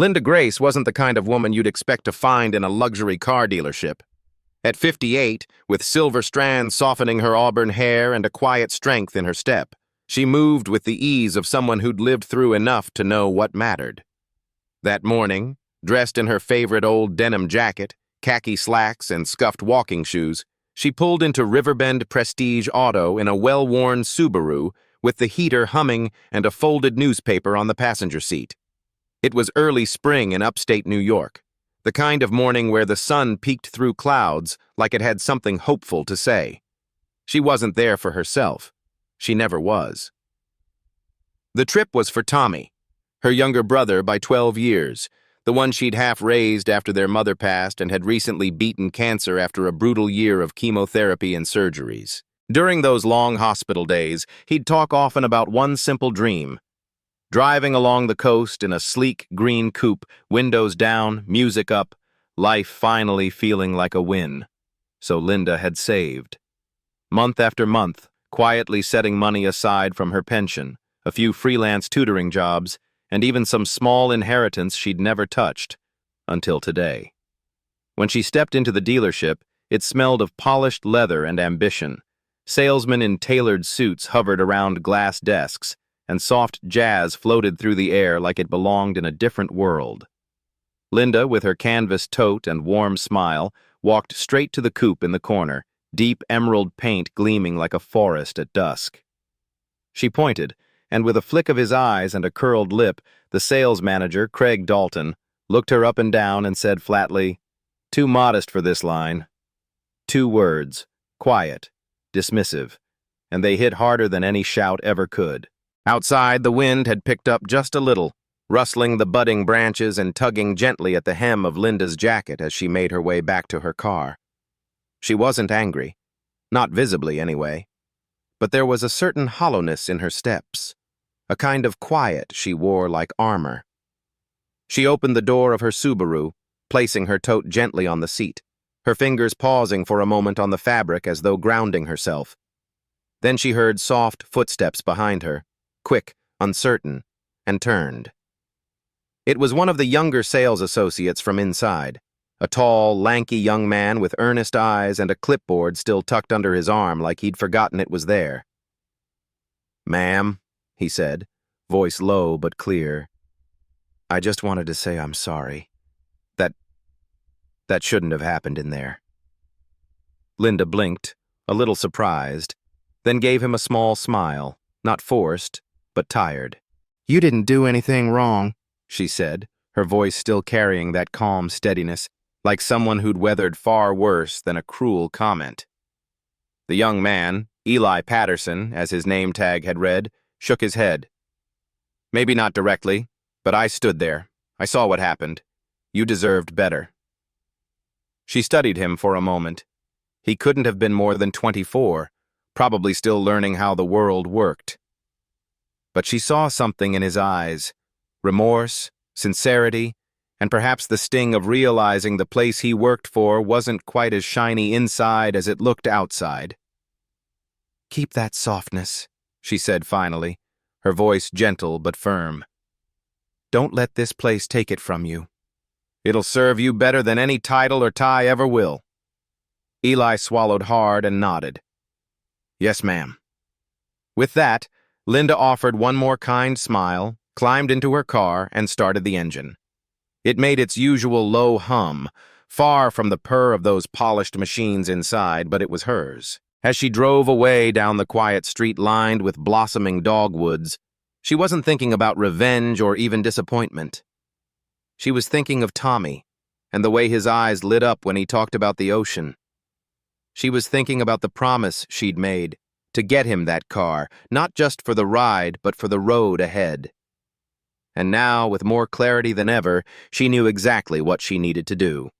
Linda Grace wasn't the kind of woman you'd expect to find in a luxury car dealership. At 58, with silver strands softening her auburn hair and a quiet strength in her step, she moved with the ease of someone who'd lived through enough to know what mattered. That morning, dressed in her favorite old denim jacket, khaki slacks, and scuffed walking shoes, she pulled into Riverbend Prestige Auto in a well-worn Subaru with the heater humming and a folded newspaper on the passenger seat. It was early spring in upstate New York, the kind of morning where the sun peeked through clouds like it had something hopeful to say. She wasn't there for herself. She never was. The trip was for Tommy, her younger brother by 12 years, the one she'd half-raised after their mother passed and had recently beaten cancer after a brutal year of chemotherapy and surgeries. During those long hospital days, he'd talk often about one simple dream: driving along the coast in a sleek green coupe, windows down, music up, life finally feeling like a win. So Linda had saved. Month after month, quietly setting money aside from her pension, a few freelance tutoring jobs, and even some small inheritance she'd never touched, until today. When she stepped into the dealership, it smelled of polished leather and ambition. Salesmen in tailored suits hovered around glass desks, and soft jazz floated through the air like it belonged in a different world. Linda, with her canvas tote and warm smile, walked straight to the coupe in the corner, deep emerald paint gleaming like a forest at dusk. She pointed, and with a flick of his eyes and a curled lip, the sales manager, Craig Dalton, looked her up and down and said flatly, "Too modest for this line." 2 words: quiet, dismissive, and they hit harder than any shout ever could. Outside, the wind had picked up just a little, rustling the budding branches and tugging gently at the hem of Linda's jacket as she made her way back to her car. She wasn't angry, not visibly anyway, but there was a certain hollowness in her steps, a kind of quiet she wore like armor. She opened the door of her Subaru, placing her tote gently on the seat, her fingers pausing for a moment on the fabric as though grounding herself. Then she heard soft footsteps behind her, quick, uncertain, and turned. It was one of the younger sales associates from inside, a tall, lanky young man with earnest eyes and a clipboard still tucked under his arm like he'd forgotten it was there. "Ma'am," he said, voice low but clear, "I just wanted to say I'm sorry. That shouldn't have happened in there." Linda blinked, a little surprised, then gave him a small smile, not forced, but tired. "You didn't do anything wrong," she said, her voice still carrying that calm steadiness, like someone who'd weathered far worse than a cruel comment. The young man, Eli Patterson, as his name tag had read, shook his head. "Maybe not directly, but I stood there. I saw what happened. You deserved better." She studied him for a moment. He couldn't have been more than 24, probably still learning how the world worked. But she saw something in his eyes, remorse, sincerity, and perhaps the sting of realizing the place he worked for wasn't quite as shiny inside as it looked outside. "Keep that softness," she said finally, her voice gentle but firm. "Don't let this place take it from you. It'll serve you better than any title or tie ever will." Eli swallowed hard and nodded. "Yes, ma'am." With that, Linda offered one more kind smile, climbed into her car, and started the engine. It made its usual low hum, far from the purr of those polished machines inside, but it was hers. As she drove away down the quiet street lined with blossoming dogwoods, she wasn't thinking about revenge or even disappointment. She was thinking of Tommy, and the way his eyes lit up when he talked about the ocean. She was thinking about the promise she'd made, to get him that car, not just for the ride, but for the road ahead. And now, with more clarity than ever, she knew exactly what she needed to do.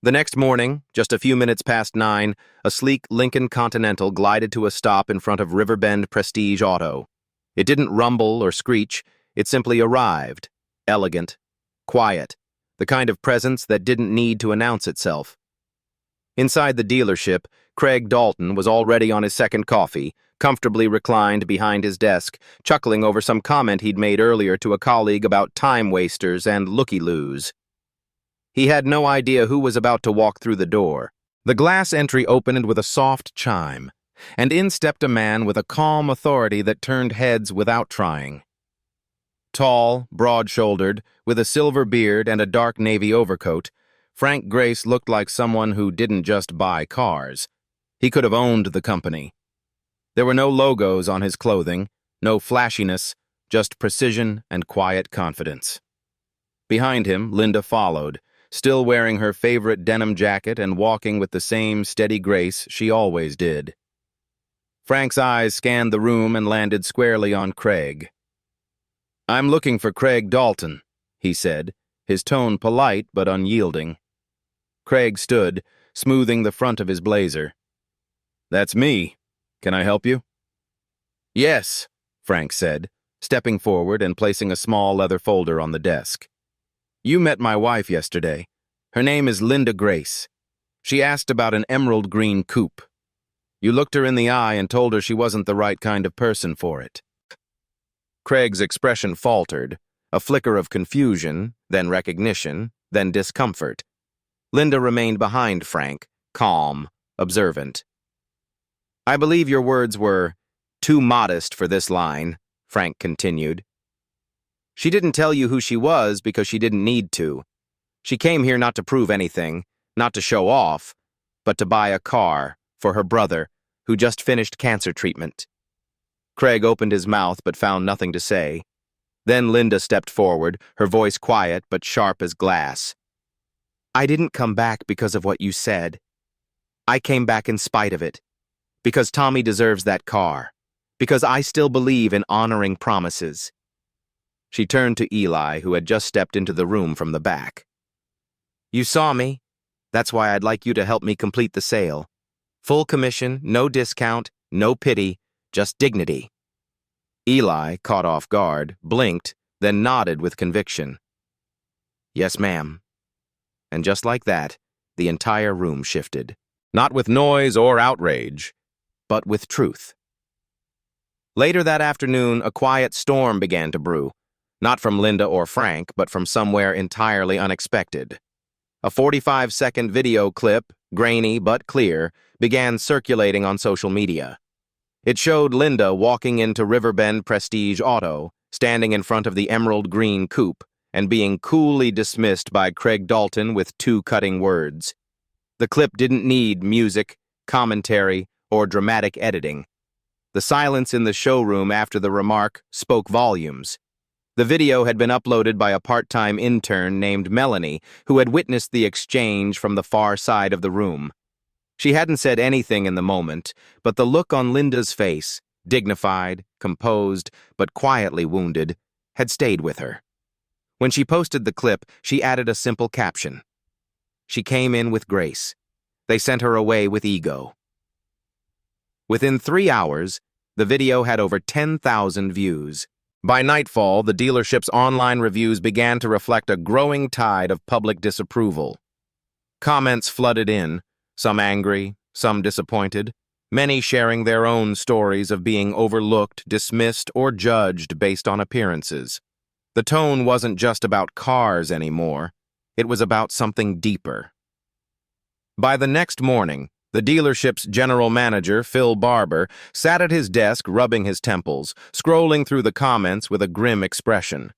The next morning, just a few minutes past 9, a sleek Lincoln Continental glided to a stop in front of Riverbend Prestige Auto. It didn't rumble or screech, it simply arrived, elegant, quiet, the kind of presence that didn't need to announce itself. Inside the dealership, Craig Dalton was already on his second coffee, comfortably reclined behind his desk, chuckling over some comment he'd made earlier to a colleague about time wasters and looky-loos. He had no idea who was about to walk through the door. The glass entry opened with a soft chime, and in stepped a man with a calm authority that turned heads without trying. Tall, broad-shouldered, with a silver beard and a dark navy overcoat, Frank Grace looked like someone who didn't just buy cars. He could have owned the company. There were no logos on his clothing, no flashiness, just precision and quiet confidence. Behind him, Linda followed, still wearing her favorite denim jacket and walking with the same steady grace she always did. Frank's eyes scanned the room and landed squarely on Craig. "I'm looking for Craig Dalton," he said, his tone polite but unyielding. Craig stood, smoothing the front of his blazer. "That's me. Can I help you?" "Yes," Frank said, stepping forward and placing a small leather folder on the desk. "You met my wife yesterday. Her name is Linda Grace. She asked about an emerald green coupe. You looked her in the eye and told her she wasn't the right kind of person for it." Craig's expression faltered, a flicker of confusion, then recognition, then discomfort. Linda remained behind Frank, calm, observant. "I believe your words were, 'too modest for this line,'" Frank continued. "She didn't tell you who she was because she didn't need to. She came here not to prove anything, not to show off, but to buy a car for her brother, who just finished cancer treatment." Craig opened his mouth but found nothing to say. Then Linda stepped forward, her voice quiet but sharp as glass. "I didn't come back because of what you said. I came back in spite of it. Because Tommy deserves that car. Because I still believe in honoring promises." She turned to Eli, who had just stepped into the room from the back. "You saw me. That's why I'd like you to help me complete the sale. Full commission, no discount, no pity, just dignity." Eli, caught off guard, blinked, then nodded with conviction. "Yes, ma'am." And just like that, the entire room shifted. Not with noise or outrage, but with truth. Later that afternoon, a quiet storm began to brew, not from Linda or Frank, but from somewhere entirely unexpected. A 45-second video clip, grainy but clear, began circulating on social media. It showed Linda walking into Riverbend Prestige Auto, standing in front of the emerald green coupe, and being coolly dismissed by Craig Dalton with 2 cutting words. The clip didn't need music, commentary, or dramatic editing. The silence in the showroom after the remark spoke volumes. The video had been uploaded by a part-time intern named Melanie, who had witnessed the exchange from the far side of the room. She hadn't said anything in the moment, but the look on Linda's face, dignified, composed, but quietly wounded, had stayed with her. When she posted the clip, she added a simple caption. "She came in with grace. They sent her away with ego." Within 3 hours, the video had over 10,000 views. By nightfall, the dealership's online reviews began to reflect a growing tide of public disapproval. Comments flooded in, some angry, some disappointed, many sharing their own stories of being overlooked, dismissed, or judged based on appearances. The tone wasn't just about cars anymore. It was about something deeper. By the next morning, the dealership's general manager, Phil Barber, sat at his desk rubbing his temples, scrolling through the comments with a grim expression.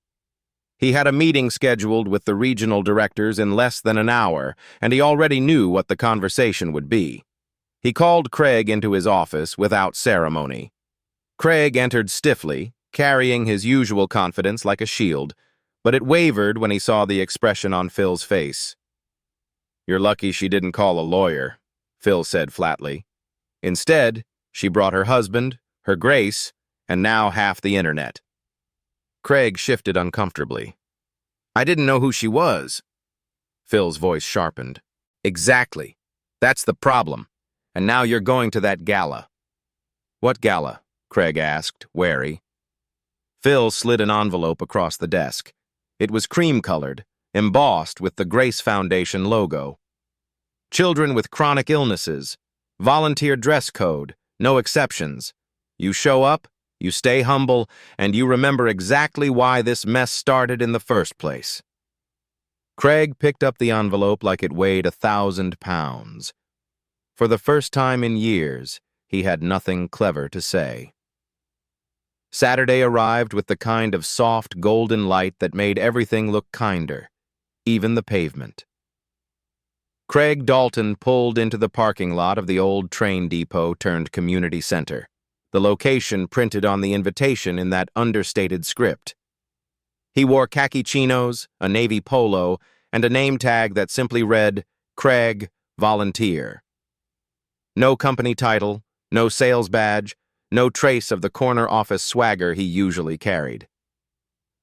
He had a meeting scheduled with the regional directors in less than an hour, and he already knew what the conversation would be. He called Craig into his office without ceremony. Craig entered stiffly, carrying his usual confidence like a shield, but it wavered when he saw the expression on Phil's face. "You're lucky she didn't call a lawyer," Phil said flatly. "Instead, she brought her husband, her Grace, and now half the internet." Craig shifted uncomfortably. "I didn't know who she was." Phil's voice sharpened. "Exactly. That's the problem. And now you're going to that gala." "What gala?" Craig asked, wary. Phil slid an envelope across the desk. It was cream-colored, embossed with the Grace Foundation logo. "Children with chronic illnesses. Volunteer dress code. No exceptions. You show up, you stay humble, and you remember exactly why this mess started in the first place. Craig picked up the envelope like it weighed 1,000 pounds. For the first time in years, he had nothing clever to say. Saturday arrived with the kind of soft, golden light that made everything look kinder, even the pavement. Craig Dalton pulled into the parking lot of the old train depot turned community center, the location printed on the invitation in that understated script. He wore khaki chinos, a navy polo, and a name tag that simply read, Craig, Volunteer. No company title, no sales badge, no trace of the corner office swagger he usually carried.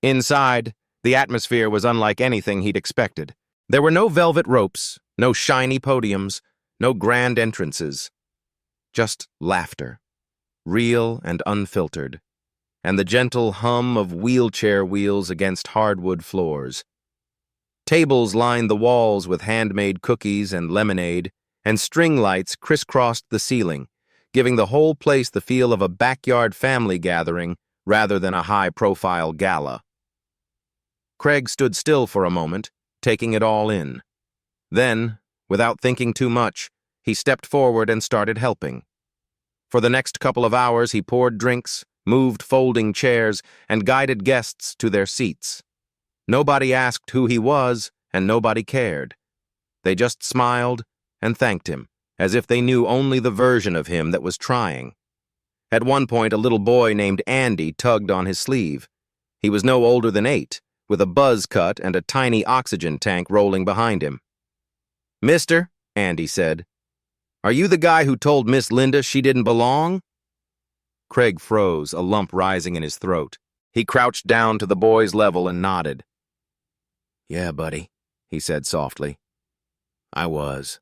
Inside, the atmosphere was unlike anything he'd expected. There were no velvet ropes, no shiny podiums, no grand entrances. Just laughter, real and unfiltered, and the gentle hum of wheelchair wheels against hardwood floors. Tables lined the walls with handmade cookies and lemonade, and string lights crisscrossed the ceiling, giving the whole place the feel of a backyard family gathering rather than a high-profile gala. Craig stood still for a moment, taking it all in. Then, without thinking too much, he stepped forward and started helping. For the next couple of hours, he poured drinks, moved folding chairs, and guided guests to their seats. Nobody asked who he was, and nobody cared. They just smiled and thanked him, as if they knew only the version of him that was trying. At one point, a little boy named Andy tugged on his sleeve. He was no older than 8, with a buzz cut and a tiny oxygen tank rolling behind him. "Mister," Andy said, "are you the guy who told Miss Linda she didn't belong?" Craig froze, a lump rising in his throat. He crouched down to the boy's level and nodded. "Yeah, buddy," he said softly. "I was."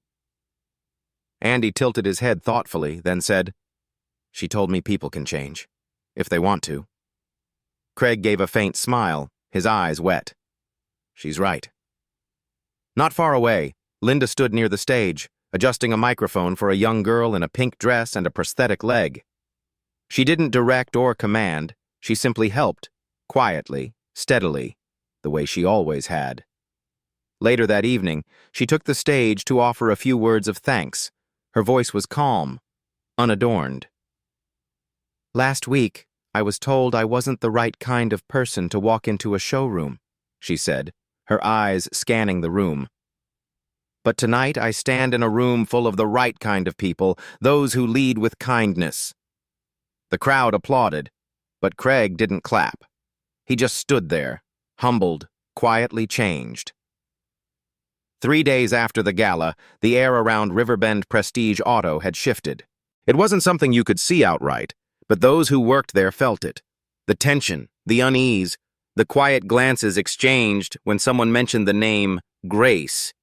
Andy tilted his head thoughtfully, then said, "She told me people can change, if they want to." Craig gave a faint smile, his eyes wet. "She's right." Not far away, Linda stood near the stage, adjusting a microphone for a young girl in a pink dress and a prosthetic leg. She didn't direct or command, she simply helped, quietly, steadily, the way she always had. Later that evening, she took the stage to offer a few words of thanks. Her voice was calm, unadorned. "Last week, I was told I wasn't the right kind of person to walk into a showroom," she said, her eyes scanning the room. "But tonight I stand in a room full of the right kind of people, those who lead with kindness." The crowd applauded, but Craig didn't clap. He just stood there, humbled, quietly changed. 3 days after the gala, the air around Riverbend Prestige Auto had shifted. It wasn't something you could see outright, but those who worked there felt it. The tension, the unease, the quiet glances exchanged when someone mentioned the name Grace.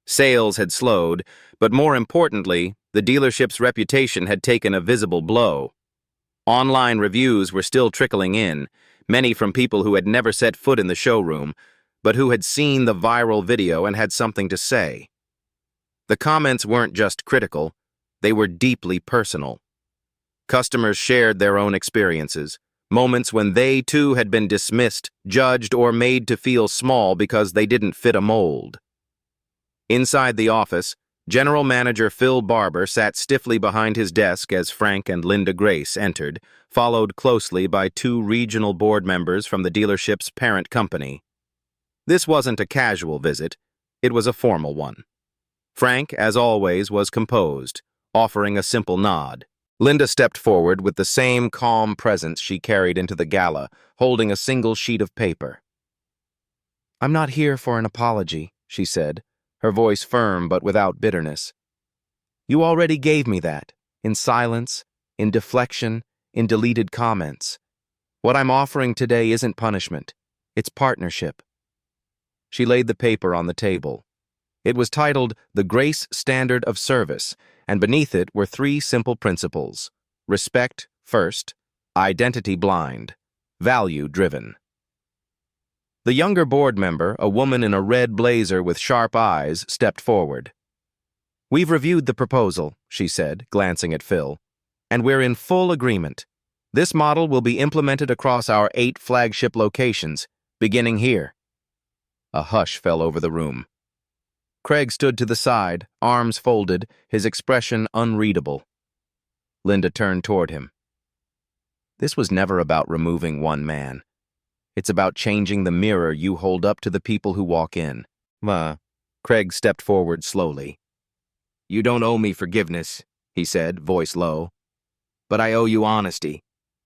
Sales had slowed, but more importantly, the dealership's reputation had taken a visible blow. Online reviews were still trickling in, many from people who had never set foot in the showroom, but who had seen the viral video and had something to say. The comments weren't just critical, they were deeply personal. Customers shared their own experiences, moments when they too had been dismissed, judged, or made to feel small because they didn't fit a mold. Inside the office, General Manager Phil Barber sat stiffly behind his desk as Frank and Linda Grace entered, followed closely by 2 regional board members from the dealership's parent company. This wasn't a casual visit, it was a formal one. Frank, as always, was composed, offering a simple nod. Linda stepped forward with the same calm presence she carried into the gala, holding a single sheet of paper. "I'm not here for an apology," she said, her voice firm but without bitterness. "You already gave me that, in silence, in deflection, in deleted comments. What I'm offering today isn't punishment, it's partnership." She laid the paper on the table. It was titled The Grace Standard of Service, and beneath it were 3 simple principles: respect first, identity blind, value driven. The younger board member, a woman in a red blazer with sharp eyes, stepped forward. "We've reviewed the proposal," she said, glancing at Phil, "and we're in full agreement. This model will be implemented across our 8 flagship locations, beginning here. A hush fell over the room. Craig stood to the side, arms folded, his expression unreadable. Linda turned toward him. This was never about removing one man. It's about changing the mirror you hold up to the people who walk in. Craig stepped forward slowly. You don't owe me forgiveness, he said, voice low. But I owe you honesty.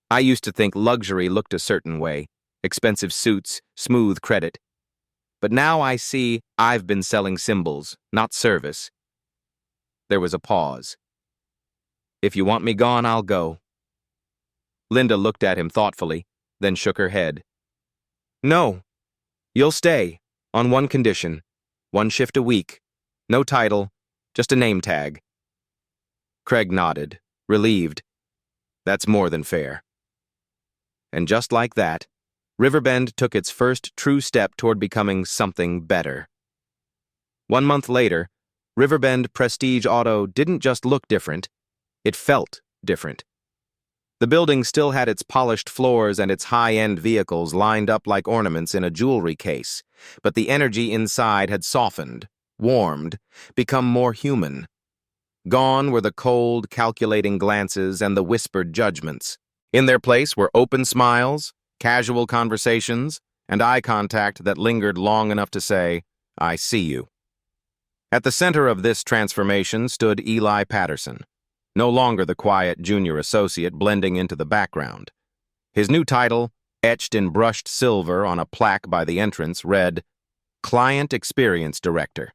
I used to think luxury looked a certain way, expensive suits, smooth credit. But now I see I've been selling symbols, not service. There was a pause. If you want me gone, I'll go. Linda looked at him thoughtfully, then shook her head. No, you'll stay, on one condition, 1 shift a week, no title, just a name tag. Craig nodded, relieved. That's more than fair. And just like that, Riverbend took its first true step toward becoming something better. 1 month later, Riverbend Prestige Auto didn't just look different, it felt different. The building still had its polished floors and its high-end vehicles lined up like ornaments in a jewelry case, but the energy inside had softened, warmed, become more human. Gone were the cold, calculating glances and the whispered judgments. In their place were open smiles, casual conversations, and eye contact that lingered long enough to say, I see you. At the center of this transformation stood Eli Patterson, no longer the quiet junior associate blending into the background. His new title, etched in brushed silver on a plaque by the entrance, read, Client Experience Director.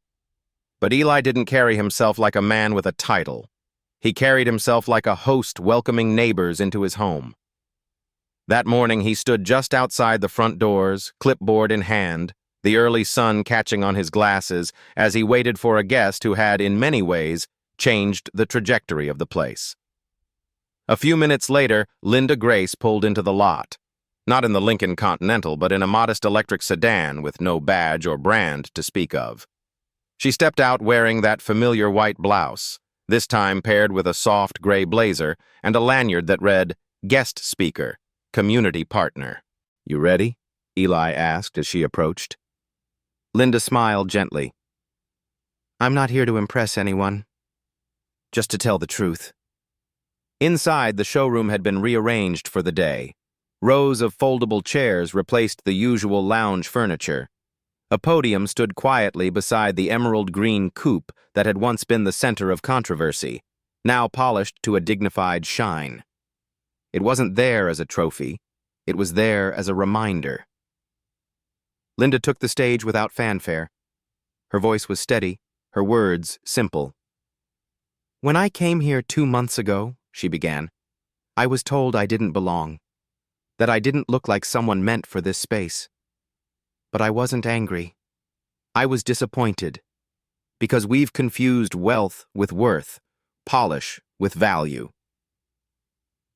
But Eli didn't carry himself like a man with a title. He carried himself like a host welcoming neighbors into his home. That morning he stood just outside the front doors, clipboard in hand, the early sun catching on his glasses as he waited for a guest who had, in many ways, changed the trajectory of the place. A few minutes later, Linda Grace pulled into the lot. Not in the Lincoln Continental, but in a modest electric sedan with no badge or brand to speak of. She stepped out wearing that familiar white blouse, this time paired with a soft gray blazer and a lanyard that read, Guest Speaker, Community Partner. You ready? Eli asked as she approached. Linda smiled gently. I'm not here to impress anyone. Just to tell the truth. Inside, the showroom had been rearranged for the day. Rows of foldable chairs replaced the usual lounge furniture. A podium stood quietly beside the emerald green coupe that had once been the center of controversy, now polished to a dignified shine. It wasn't there as a trophy. It was there as a reminder. Linda took the stage without fanfare. Her voice was steady, her words simple. When I came here 2 months ago, she began, I was told I didn't belong, that I didn't look like someone meant for this space. But I wasn't angry. I was disappointed, because we've confused wealth with worth, polish with value.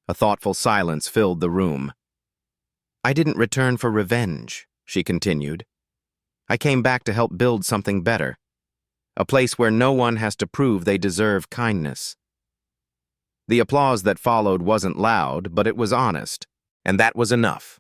A thoughtful silence filled the room. I didn't return for revenge, she continued. I came back to help build something better. A place where no one has to prove they deserve kindness. The applause that followed wasn't loud, but it was honest, and that was enough.